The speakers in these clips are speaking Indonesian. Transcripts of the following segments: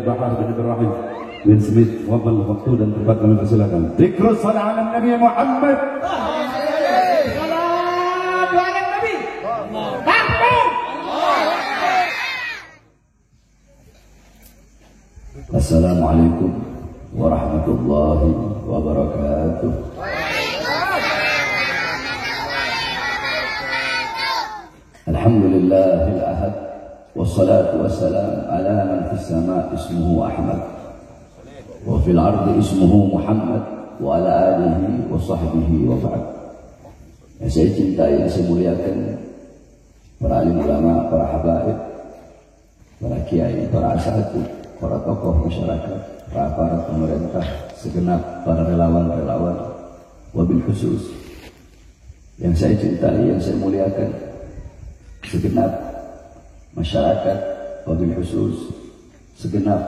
Bahar bin Ibrahim bin Smith wabal waktu dan tempat kami persilakan. Dzikrus salat ala Nabi Muhammad. Salat ala Nabi. Takbir. Assalamualaikum warahmatullahi wabarakatuh. Alhamdulillahil ahad. Wassalatu wassalam ala man fis sama ismuhu Ahmad wa fil ardi ismuhu Muhammad wa ala alihi wa sahbihi wa ba'd. Yang saya cintai, yang saya muliakan para alim ulama, para habaib, para kiai, para asatidz, para tokoh masyarakat, para aparat pemerintah, segenap para relawan-relawan, wabil khusus yang saya cintai, yang saya muliakan, segenap masyarakat, wabil khusus segenap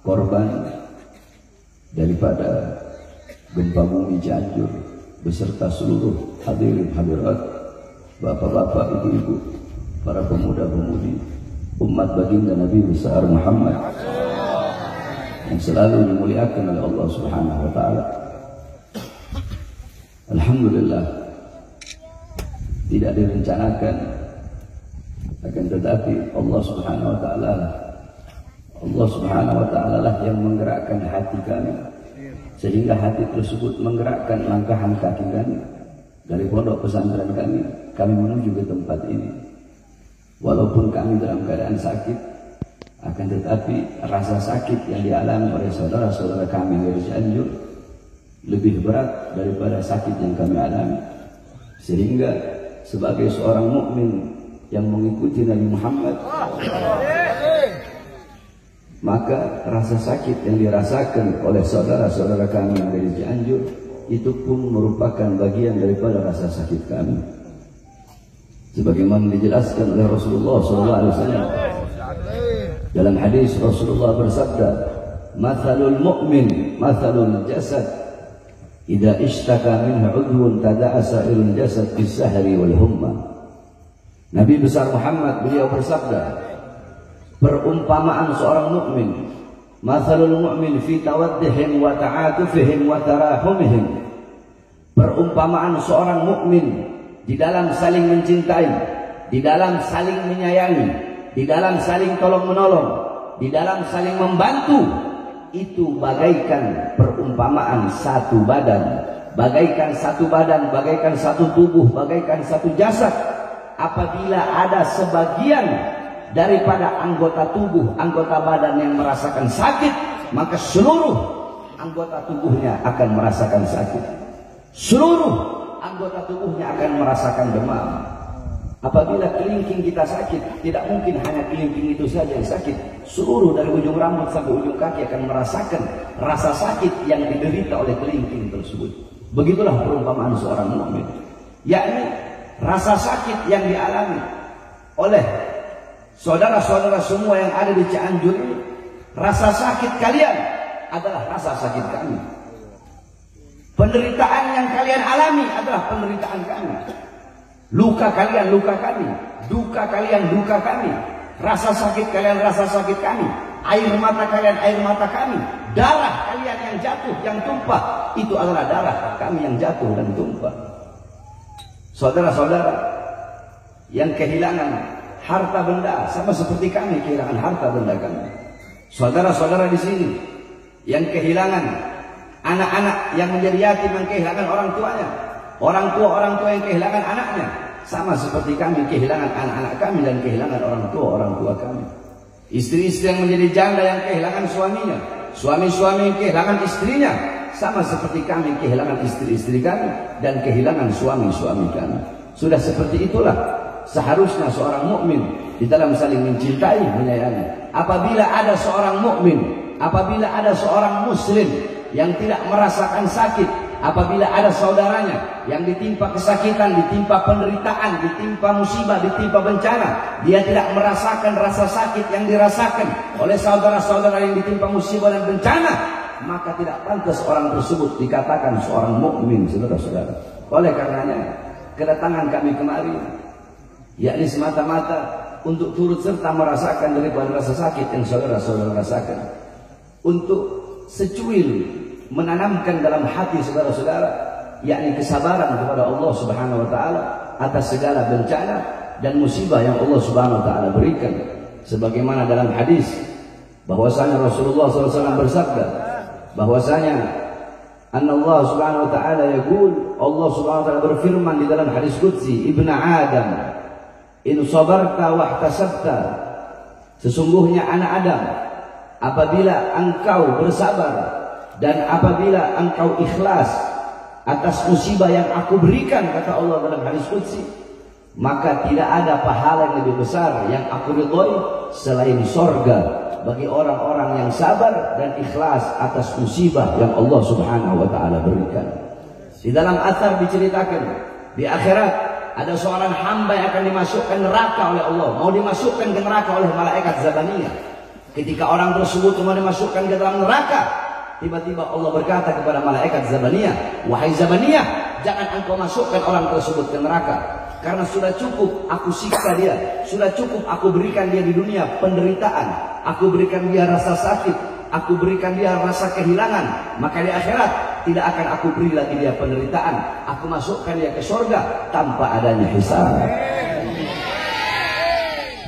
korban daripada gempa bumi Cianjur beserta seluruh hadirin hadirat, bapak-bapak, ibu-ibu, para pemuda-pemudi umat baginda Nabi besar Muhammad yang selalu dimuliakan oleh Allah Subhanahu wa taala. Alhamdulillah, tidak direncanakan, akan tetapi Allah Subhanahu wa taala lah yang menggerakkan hati kami, sehingga hati tersebut menggerakkan langkahan kaki kami dari pondok pesantren kami menuju ke tempat ini. Walaupun kami dalam keadaan sakit, akan tetapi rasa sakit yang dialami oleh saudara-saudara kami dari Cianjur lebih berat daripada sakit yang kami alami, sehingga sebagai seorang mukmin yang mengikuti Nabi Muhammad, maka rasa sakit yang dirasakan oleh saudara-saudara kami yang dari Cianjur itu pun merupakan bagian daripada rasa sakit kami. Sebagaimana dijelaskan oleh Rasulullah SAW dalam hadis, Rasulullah bersabda, "Mathalul mu'min mathalul jasad, idza ishtaka minhu 'udwun tada'a sa'irul jasad bis-sahri wal humma." Nabi besar Muhammad beliau bersabda, perumpamaan seorang mukmin, mathalul mu'min fi tawaddihim wa ta'atufihim wa tarahumihim, perumpamaan seorang mukmin di dalam saling mencintai, di dalam saling menyayangi, di dalam saling tolong-menolong, di dalam saling membantu, itu bagaikan perumpamaan satu badan, bagaikan satu badan, bagaikan satu tubuh, bagaikan satu jasad. Apabila ada sebagian daripada anggota tubuh, anggota badan yang merasakan sakit, maka seluruh anggota tubuhnya akan merasakan sakit. Seluruh anggota tubuhnya akan merasakan demam. Apabila kelingking kita sakit, tidak mungkin hanya kelingking itu saja yang sakit. Seluruh dari ujung rambut sampai ujung kaki akan merasakan rasa sakit yang diderita oleh kelingking tersebut. Begitulah perumpamaan seorang mukmin, yakni rasa sakit yang dialami oleh saudara-saudara semua yang ada di Cianjur ini, rasa sakit kalian adalah rasa sakit kami. Penderitaan yang kalian alami adalah penderitaan kami. Luka kalian luka kami, duka kalian duka kami, rasa sakit kalian rasa sakit kami, air mata kalian air mata kami, darah kalian yang jatuh yang tumpah itu adalah darah kami yang jatuh dan tumpah. Saudara-saudara yang kehilangan harta benda sama seperti kami kehilangan harta benda kami. Saudara-saudara di sini yang kehilangan anak-anak yang menjadi yatim, yang kehilangan orang tuanya, orang tua yang kehilangan anaknya, sama seperti kami kehilangan anak-anak kami dan kehilangan orang tua kami. Istri-istri yang menjadi janda yang kehilangan suaminya, suami-suami yang kehilangan istrinya, sama seperti kami kehilangan istri-istri kami dan kehilangan suami-suami kami. Sudah seperti itulah seharusnya seorang mukmin di dalam saling mencintai, menyayangi. Apabila ada seorang mukmin, apabila ada seorang muslim yang tidak merasakan sakit, apabila ada saudaranya yang ditimpa kesakitan, ditimpa penderitaan, ditimpa musibah, ditimpa bencana, dia tidak merasakan rasa sakit yang dirasakan oleh saudara-saudara yang ditimpa musibah dan bencana, maka tidak pantas orang tersebut dikatakan seorang mukmin, saudara-saudara. Oleh karenanya kedatangan kami kemari yakni semata-mata untuk turut serta merasakan daripada rasa sakit yang saudara-saudara rasakan, untuk secuil menanamkan dalam hati saudara-saudara, yakni kesabaran kepada Allah Subhanahu wa taala atas segala bencana dan musibah yang Allah Subhanahu wa taala berikan. Sebagaimana dalam hadis bahwasanya Rasulullah SAW bersabda bahwasanya Allah Subhanahu wa taala yaqul, Allah Subhanahu wa taala berfirman di dalam hadis qudsi, Ibnu Adam, in sabarta wahtasabta, sesungguhnya anak Adam, apabila engkau bersabar dan apabila engkau ikhlas atas musibah yang aku berikan, kata Allah dalam hadis qudsi, maka tidak ada pahala yang lebih besar yang aku ridhoi selain sorga bagi orang-orang yang sabar dan ikhlas atas musibah yang Allah Subhanahu wa taala berikan. Di dalam athar diceritakan, di akhirat ada seorang hamba yang akan dimasukkan neraka oleh Allah, mau dimasukkan ke neraka oleh malaikat Zabaniyah. Ketika orang tersebut mau dimasukkan ke dalam neraka, tiba-tiba Allah berkata kepada malaikat Zabaniyah, wahai Zabaniyah, jangan engkau masukkan orang tersebut ke neraka, karena sudah cukup aku siksa dia, sudah cukup aku berikan dia di dunia penderitaan, aku berikan dia rasa sakit, aku berikan dia rasa kehilangan, maka di akhirat tidak akan aku beri lagi dia penderitaan, aku masukkan dia ke surga tanpa adanya hisab.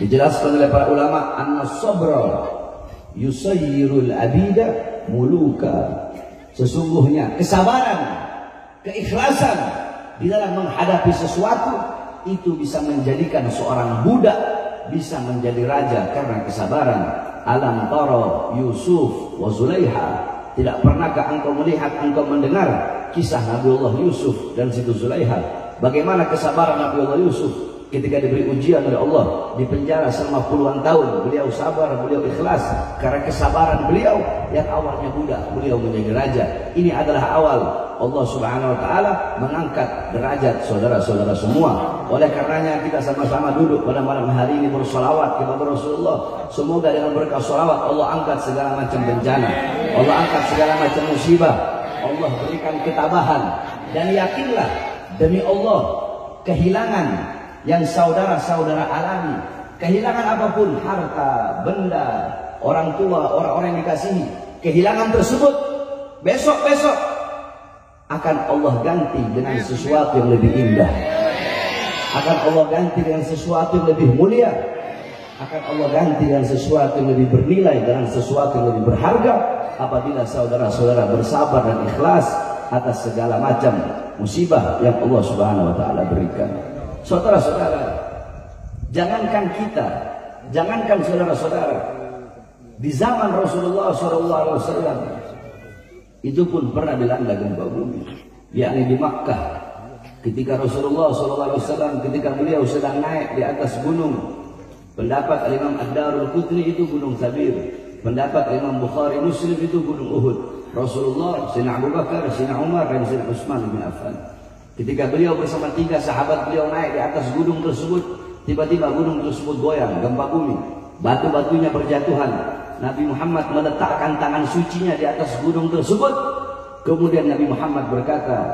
Dijelaskan oleh para ulama, an-sabra yusayyirul abida muluka, sesungguhnya kesabaran, keikhlasan di dalam menghadapi sesuatu itu bisa menjadikan seorang budak bisa menjadi raja karena kesabaran. Alam tara Yusuf wa Zulaiha, tidak pernahkah engkau melihat, engkau mendengar kisah Nabiullah Yusuf dan Siti Zulaiha, bagaimana kesabaran Nabiullah Yusuf ketika diberi ujian oleh Allah, di penjara selama puluhan tahun, beliau sabar, beliau ikhlas karena kesabaran beliau yang awalnya budak, beliau menjadi raja. Ini adalah awal Allah Subhanahu wa taala mengangkat derajat saudara-saudara semua. Oleh karenanya kita sama-sama duduk pada malam hari ini bersolawat kepada Rasulullah. Semoga dengan berkah solawat Allah angkat segala macam bencana, Allah angkat segala macam musibah, Allah berikan ketabahan. Dan yakinlah demi Allah, kehilangan yang saudara-saudara alami, kehilangan apapun, harta, benda, orang tua, orang-orang yang dikasihi, kehilangan tersebut besok-besok akan Allah ganti dengan sesuatu yang lebih indah, akan Allah ganti dengan sesuatu yang lebih mulia, akan Allah ganti dengan sesuatu yang lebih bernilai, dengan sesuatu yang lebih berharga apabila saudara-saudara bersabar dan ikhlas atas segala macam musibah yang Allah Subhanahu wa taala berikan. Saudara-saudara, jangankan kita, jangankan saudara-saudara, di zaman Rasulullah SAW itu pun pernah dilanda gempa bumi, yakni di Makkah. Ketika Rasulullah SAW, ketika beliau sedang naik di atas gunung, pendapat Imam Ad-Darul Qutni itu gunung Thabir, pendapat Imam Bukhari Muslim itu gunung Uhud. Rasulullah, Sayyidina Abu Bakar, Sayyidina Umar, dan Sayyidina Utsman bin Affan. Ketika beliau bersama 3 sahabat beliau naik di atas gunung tersebut, tiba-tiba gunung tersebut goyang, gempa bumi, batu-batunya berjatuhan. Nabi Muhammad meletakkan tangan sucinya di atas gunung tersebut. Kemudian Nabi Muhammad berkata,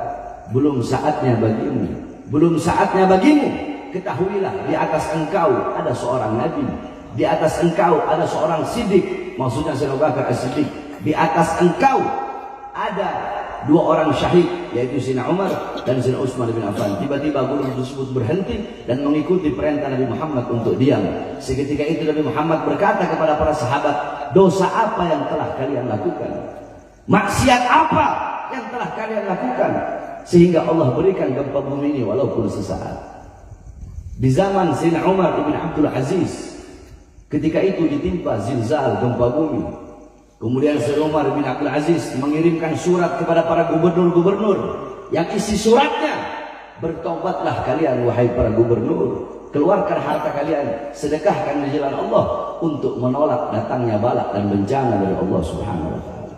belum saatnya bagimu, belum saatnya bagimu. Ketahuilah, di atas engkau ada seorang Nabi, di atas engkau ada seorang Siddiq, maksudnya Sayyidina Abu Bakar As-Siddiq. Di atas engkau ada 2 orang syahid, yaitu Sayyidina Umar dan Sayyidina Utsman bin Affan. Tiba-tiba gunung tersebut berhenti dan mengikuti perintah Nabi Muhammad untuk diam. Seketika itu Nabi Muhammad berkata kepada para sahabat, dosa apa yang telah kalian lakukan? Maksiat apa yang telah kalian lakukan? Sehingga Allah berikan gempa bumi ini walaupun sesaat. Di zaman Sayyidina Umar ibn Abdul Aziz, ketika itu ditimpa zilzal, gempa bumi. Kemudian Sayyidina Umar bin Abdul Aziz mengirimkan surat kepada para gubernur-gubernur yang isi suratnya, bertobatlah kalian wahai para gubernur, keluarkan harta kalian, sedekahkan di jalan Allah untuk menolak datangnya bala dan bencana dari Allah Subhanahu wa taala.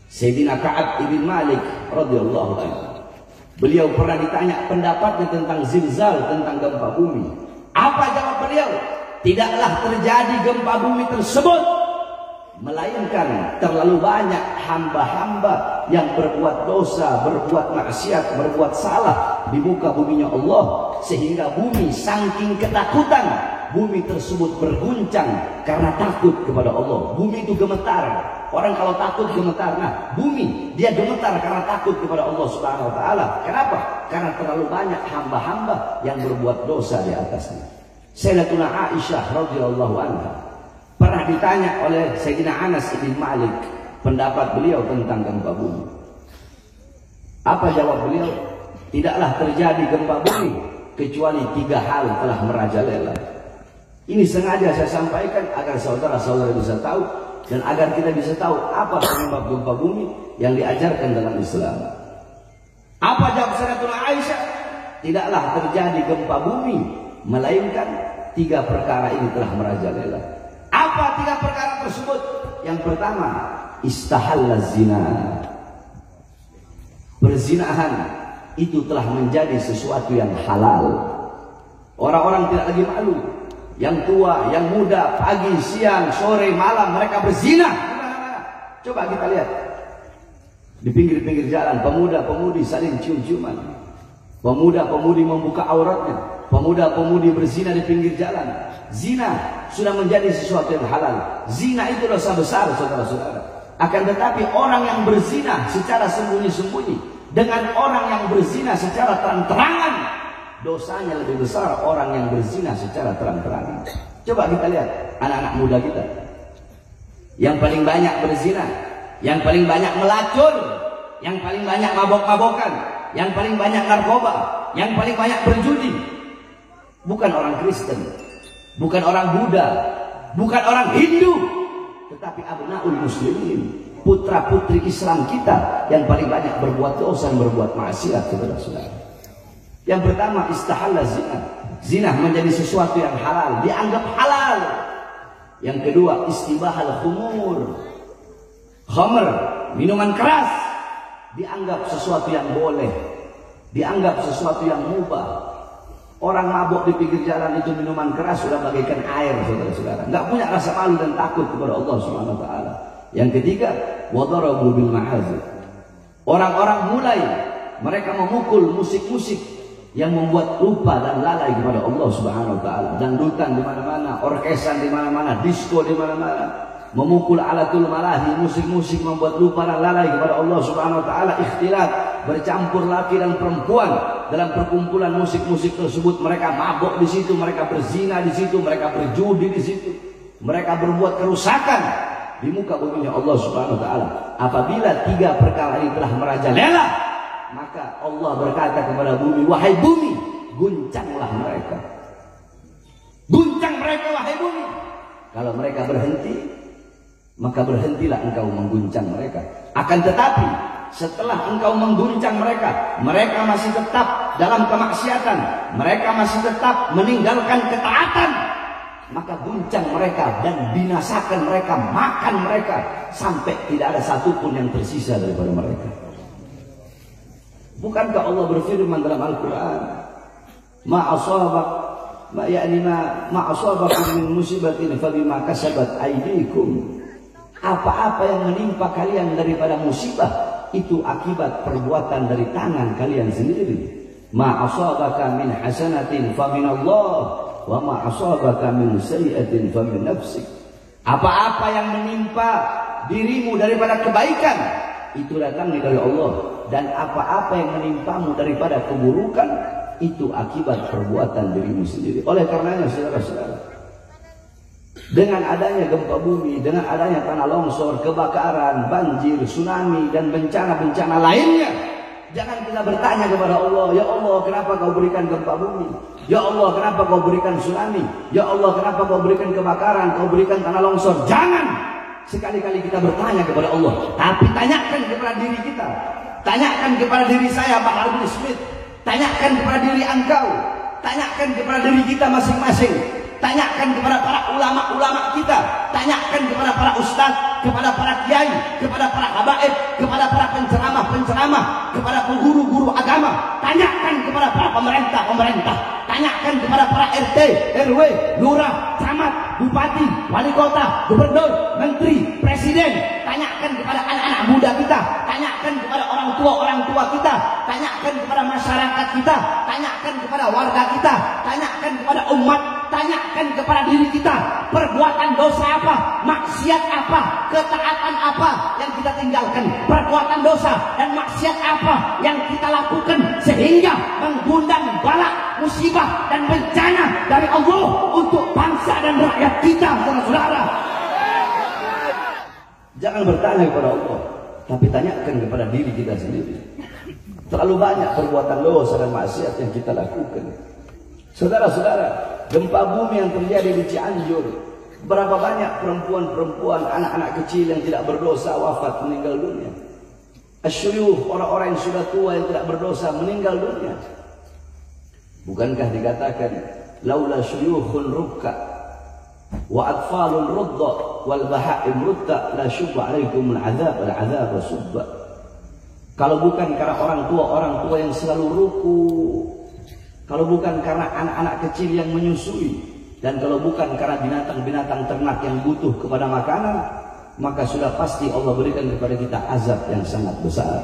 Sayyidina Ka'ab ibn Malik radhiyallahu anhu, beliau pernah ditanya pendapatnya tentang zilzal, tentang gempa bumi. Apa jawab beliau? Tidaklah terjadi gempa bumi tersebut melainkan terlalu banyak hamba-hamba yang berbuat dosa, berbuat maksiat, berbuat salah di muka buminya Allah, sehingga bumi saking ketakutan bumi tersebut berguncang karena takut kepada Allah. Bumi itu gemetar. Orang kalau takut gemetar. Nah, bumi dia gemetar karena takut kepada Allah Subhanahu wa taala. Kenapa? Karena terlalu banyak hamba-hamba yang berbuat dosa di atasnya. Sayyidatuna Aisyah radhiyallahu anha pernah ditanya oleh Sayyidina Anas bin Malik pendapat beliau tentang gempa bumi. Apa jawab beliau? Tidaklah terjadi gempa bumi kecuali 3 hal telah merajalela. Ini sengaja saya sampaikan agar saudara-saudara bisa tahu dan agar kita bisa tahu apa penyebab gempa bumi yang diajarkan dalam Islam. Apa jawab Sayyidatuna Aisyah? Tidaklah terjadi gempa bumi melainkan 3 perkara ini telah merajalela. Apa 3 perkara tersebut? Yang pertama, istahalla zina. Perzinahan itu telah menjadi sesuatu yang halal. Orang-orang tidak lagi malu. Yang tua, yang muda, pagi, siang, sore, malam mereka berzina. Coba kita lihat di pinggir-pinggir jalan, pemuda-pemudi saling cium-ciuman. Pemuda-pemudi membuka auratnya. Pemuda-pemudi berzina di pinggir jalan. Zina sudah menjadi sesuatu yang halal. Zina itu dosa besar, saudara-saudara. Akan tetapi orang yang berzina secara sembunyi-sembunyi dengan orang yang berzina secara terang-terangan, dosanya lebih besar orang yang berzina secara terang-terangan. Coba kita lihat anak-anak muda kita yang paling banyak berzina, yang paling banyak melacur, yang paling banyak mabok-mabokan, yang paling banyak narkoba, yang paling banyak berjudi. Bukan orang Kristen, bukan orang Buddha, bukan orang Hindu, tetapi abnaul muslimin, putra-putri Islam kita yang paling banyak berbuat dosa dan berbuat maksiat kepada saudara. Yang pertama, istahalla zina. Zina menjadi sesuatu yang halal, dianggap halal. Yang kedua, istibahal khumur. Khamr, minuman keras, dianggap sesuatu yang boleh, dianggap sesuatu yang mubah. Orang mabuk di pinggir jalan itu minuman keras sudah bagaikan air, saudara-saudara. Nggak punya rasa malu dan takut kepada Allah Subhanahu wa taala. Yang ketiga, wadarabu bil ma'azif. Orang-orang mulai mereka memukul musik-musik yang membuat lupa dan lalai kepada Allah Subhanahu wa taala. Dangdutan di mana-mana, orkesan di mana-mana, disco di mana-mana. Memukul alatul malahi, musik-musik membuat lupa dan lalai kepada Allah Subhanahu wa taala. Ikhtilat, bercampur laki dan perempuan dalam perkumpulan musik-musik tersebut. Mereka mabuk di situ, mereka berzina di situ, mereka berjudi di situ. Mereka berbuat kerusakan di muka bumi Allah Subhanahu wa taala. Apabila 3 perkara ini telah merajalela, maka Allah berkata kepada bumi, wahai bumi, guncanglah mereka. Guncang mereka wahai bumi. Kalau mereka berhenti, maka berhentilah engkau mengguncang mereka. Akan tetapi setelah engkau mengguncang mereka, mereka masih tetap dalam kemaksiatan, mereka masih tetap meninggalkan ketaatan, maka guncang mereka dan binasakan mereka, makan mereka sampai tidak ada satupun yang tersisa daripada mereka. Bukankah Allah berfirman dalam Al-Quran, ma asabakum min musibatin fabima kasabat aydikum. Apa-apa yang menimpa kalian daripada musibah itu akibat perbuatan dari tangan kalian sendiri. Ma asabaka min hasanatin faminallah wa ma asabaka min sayyi'atin famin nafsik. Apa-apa yang menimpa dirimu daripada kebaikan itu datangnya dari Allah, dan apa-apa yang menimpamu daripada keburukan itu akibat perbuatan dirimu sendiri. Oleh karenanya saudara-saudara, dengan adanya gempa bumi, dengan adanya tanah longsor, kebakaran, banjir, tsunami, dan bencana-bencana lainnya, jangan kita bertanya kepada Allah, ya Allah kenapa kau berikan gempa bumi? Ya Allah kenapa kau berikan tsunami? Ya Allah kenapa kau berikan kebakaran, kau berikan tanah longsor? Jangan sekali-kali kita bertanya kepada Allah, tapi tanyakan kepada diri kita, tanyakan kepada diri saya Pak Albin Smith, tanyakan kepada diri engkau, tanyakan kepada diri kita masing-masing. Tanyakan kepada para ulama-ulama kita, tanyakan kepada para ustadz, kepada para kiai, kepada para habaib, kepada para penceramah-penceramah, kepada guru-guru agama, tanyakan kepada para pemerintah-pemerintah, tanyakan kepada para RT, RW, lurah, camat, bupati, wali kota, gubernur, menteri, presiden, tanyakan kepada anak-anak muda kita, tanyakan kepada orang orang tua kita, tanyakan kepada masyarakat kita, tanyakan kepada warga kita, tanyakan kepada umat, tanyakan kepada diri kita, perbuatan dosa apa, maksiat apa, ketaatan apa yang kita tinggalkan, perbuatan dosa dan maksiat apa yang kita lakukan sehingga mengundang bala, musibah dan bencana dari Allah untuk bangsa dan rakyat kita, saudara-saudara. Jangan bertanya kepada Allah, tapi tanyakan kepada diri kita sendiri. Terlalu banyak perbuatan dosa dan maksiat yang kita lakukan. Saudara-saudara, gempa bumi yang terjadi di Cianjur, berapa banyak perempuan-perempuan, anak-anak kecil yang tidak berdosa wafat meninggal dunia. Asyuyuh, orang-orang yang sudah tua yang tidak berdosa meninggal dunia. Bukankah dikatakan laula syuyukhun rukka wa atfalun rudda wal bahaim rutta la syubba alaikum al-azab subba. Kalau bukan karena orang tua yang selalu ruku, kalau bukan karena anak-anak kecil yang menyusui, dan kalau bukan karena binatang-binatang ternak yang butuh kepada makanan, maka sudah pasti Allah berikan kepada kita azab yang sangat besar.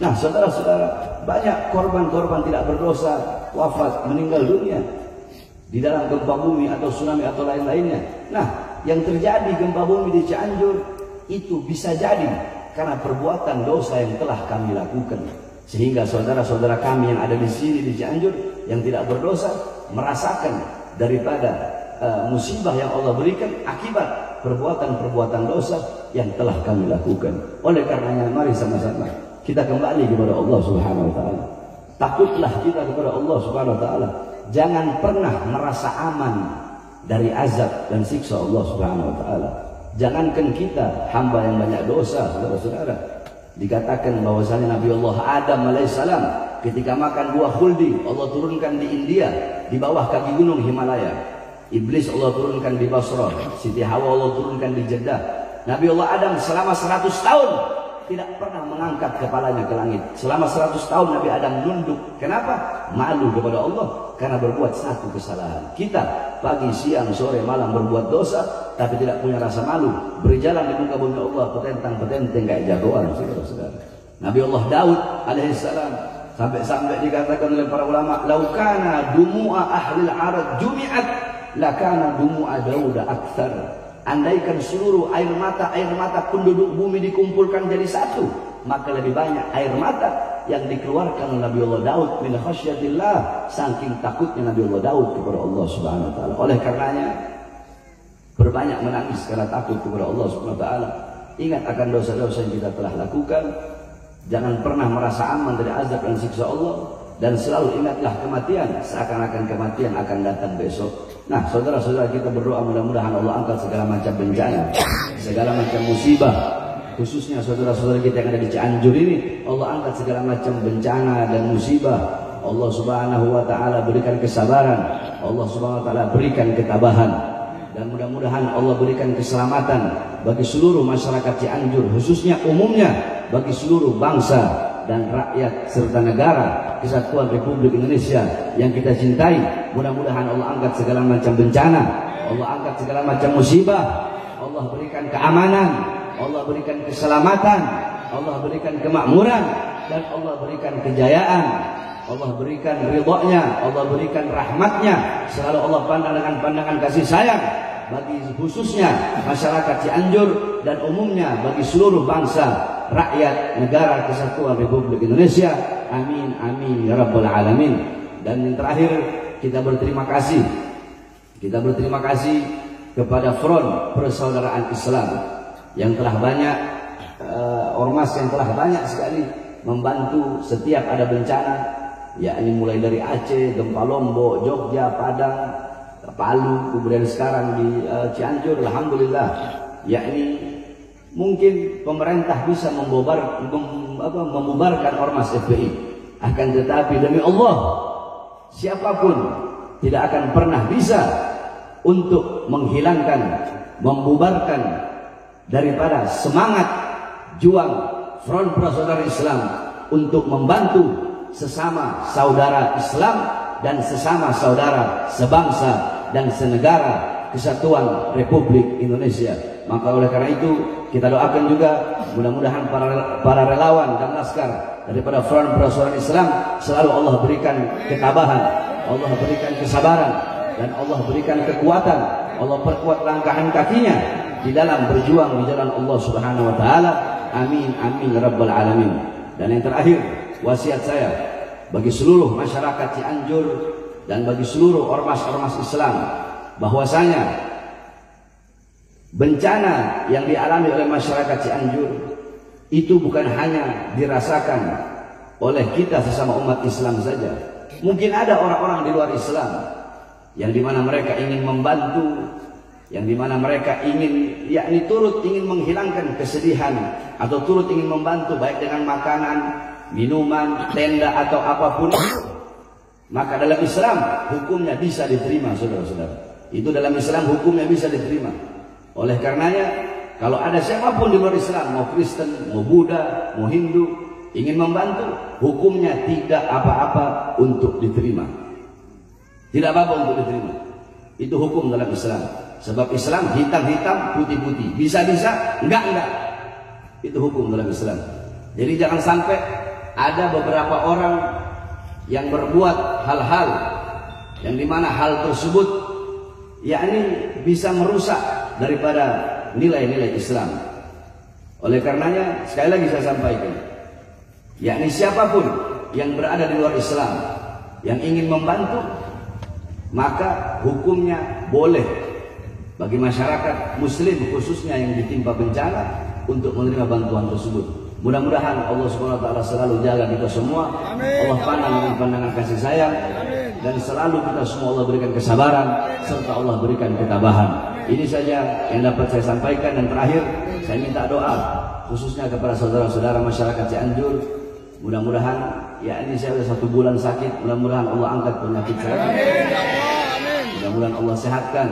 Nah, saudara-saudara, banyak korban-korban tidak berdosa wafat meninggal dunia di dalam gempa bumi atau tsunami atau lain-lainnya. Nah, yang terjadi gempa bumi di Cianjur itu bisa jadi karena perbuatan dosa yang telah kami lakukan, sehingga saudara-saudara kami yang ada di sini di Cianjur yang tidak berdosa merasakan daripada musibah yang Allah berikan akibat perbuatan-perbuatan dosa yang telah kami lakukan. Oleh karenanya, mari sama-sama kita kembali kepada Allah Subhanahu wa taala. Takutlah kita kepada Allah Subhanahu wa taala. Jangan pernah merasa aman dari azab dan siksa Allah Subhanahu wa taala. Jangankan kita hamba yang banyak dosa, saudara-saudara. Dikatakan bahwasanya Nabi Allah Adam alaihissalam ketika makan buah khuldi, Allah turunkan di India di bawah kaki gunung Himalaya. Iblis Allah turunkan di Basrah, Siti Hawa Allah turunkan di Jeddah. Nabi Allah Adam selama 100 tahun tidak pernah mengangkat kepalanya ke langit. Selama 100 tahun Nabi Adam nunduk. Kenapa? Malu kepada Allah karena berbuat satu kesalahan. Kita pagi, siang, sore, malam berbuat dosa tapi tidak punya rasa malu, berjalan di muka bumi Allah petentang-petenteng kayak jagoan, saudara-saudara. Nabi Allah Daud alaihissalam sampai-sampai dikatakan oleh para ulama, laukana dumu'a ahlil arad jumi'at lakana dumu'a Dauda aktsar. Andaikan seluruh air mata penduduk bumi dikumpulkan jadi satu, maka lebih banyak air mata yang dikeluarkan oleh Nabi Allah Daud min khasyatillah, saking takutnya Nabi Allah Daud kepada Allah Subhanahu wa taala. Oleh karenanya, berbanyak menangis karena takut kepada Allah Subhanahu wa taala. Ingat akan dosa-dosa yang kita telah lakukan. Jangan pernah merasa aman dari azab dan siksa Allah, dan selalu ingatlah kematian, seakan-akan kematian akan datang besok. Nah, saudara-saudara, kita berdoa mudah-mudahan Allah angkat segala macam bencana, segala macam musibah, khususnya saudara-saudara kita yang ada di Cianjur ini. Allah angkat segala macam bencana dan musibah. Allah Subhanahu wa taala berikan kesabaran, Allah Subhanahu wa taala berikan ketabahan, dan mudah-mudahan Allah berikan keselamatan bagi seluruh masyarakat Cianjur, khususnya umumnya bagi seluruh bangsa dan rakyat serta negara kesatuan Republik Indonesia yang kita cintai. Mudah-mudahan Allah angkat segala macam bencana, Allah angkat segala macam musibah, Allah berikan keamanan, Allah berikan keselamatan, Allah berikan kemakmuran, dan Allah berikan kejayaan, Allah berikan ridhonya, Allah berikan rahmatnya. Selalu Allah pandang dengan pandangan kasih sayang bagi khususnya masyarakat Cianjur dan umumnya bagi seluruh bangsa, rakyat, negara kesatuan Republik Indonesia. Amin, amin ya rabbal alamin. Dan yang terakhir, kita berterima kasih kepada Front Persaudaraan Islam yang telah banyak, ormas yang telah banyak sekali membantu setiap ada bencana, yakni mulai dari Aceh, gempa Lombok, Jogja, Padang, Palu, kemudian sekarang di Cianjur. Alhamdulillah, yakni mungkin pemerintah bisa membubarkan ormas FPI, akan tetapi demi Allah, siapapun tidak akan pernah bisa untuk menghilangkan, membubarkan daripada semangat juang Front Persaudaraan Islam untuk membantu sesama saudara Islam dan sesama saudara sebangsa dan senegara kesatuan Republik Indonesia. Maka oleh karena itu kita doakan juga mudah-mudahan para relawan dan laskar daripada Front Persatuan Islam selalu Allah berikan ketabahan, Allah berikan kesabaran, dan Allah berikan kekuatan. Allah perkuat langkahan kakinya di dalam berjuang di jalan Allah Subhanahu wa taala. Amin amin rabbal alamin. Dan yang terakhir, wasiat saya bagi seluruh masyarakat Cianjur dan bagi seluruh ormas-ormas Islam, bahwasanya bencana yang dialami oleh masyarakat Cianjur itu bukan hanya dirasakan oleh kita sesama umat Islam saja. Mungkin ada orang-orang di luar Islam yang dimana mereka ingin membantu, yang dimana mereka ingin turut ingin menghilangkan kesedihan atau turut ingin membantu baik dengan makanan, minuman, tenda atau apapun. Maka dalam Islam hukumnya bisa diterima, saudara-saudara. Itu dalam Islam hukumnya bisa diterima. Oleh karenanya, kalau ada siapapun di luar Islam, mau Kristen, mau Buddha, mau Hindu, ingin membantu, hukumnya tidak apa-apa untuk diterima. Tidak apa-apa untuk diterima. Itu hukum dalam Islam. Sebab Islam hitam-hitam, putih-putih. Bisa-bisa, enggak. Itu hukum dalam Islam. Jadi jangan sampai ada beberapa orang yang berbuat hal-hal yang dimana hal tersebut bisa merusak daripada nilai-nilai Islam. Oleh karenanya sekali lagi saya sampaikan, siapapun yang berada di luar Islam yang ingin membantu, maka hukumnya boleh bagi masyarakat Muslim khususnya yang ditimpa bencana untuk menerima bantuan tersebut. Mudah-mudahan Allah Subhanahu wa taala selalu jaga kita semua. Amin. Allah pandang dengan pandangan kasih sayang. Amin. Dan selalu kita semua Allah berikan kesabaran serta Allah berikan ketabahan. Ini saja yang dapat saya sampaikan. Dan terakhir saya minta doa khususnya kepada saudara-saudara masyarakat Cianjur. Mudah-mudahan ini saya sudah 1 bulan sakit, mudah-mudahan Allah angkat penyakit saya. Mudah-mudahan Allah sehatkan.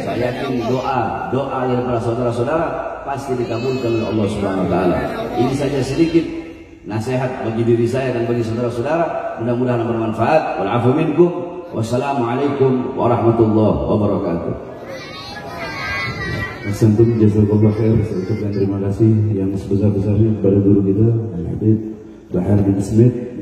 Saya yakin doa daripada saudara-saudara pasti dikabulkan oleh Allah Subhanahu wa taala. Ini saja sedikit nasihat bagi diri saya dan bagi saudara-saudara. Mudah-mudahan bermanfaat. Wal afu minkum. Wassalamualaikum warahmatullahi wabarakatuh. Assalamualaikum, jazakallah khair. Saya ucapkan terima kasih yang sebesar-besarnya kepada guru kita Al-Habib Bahar bin Smith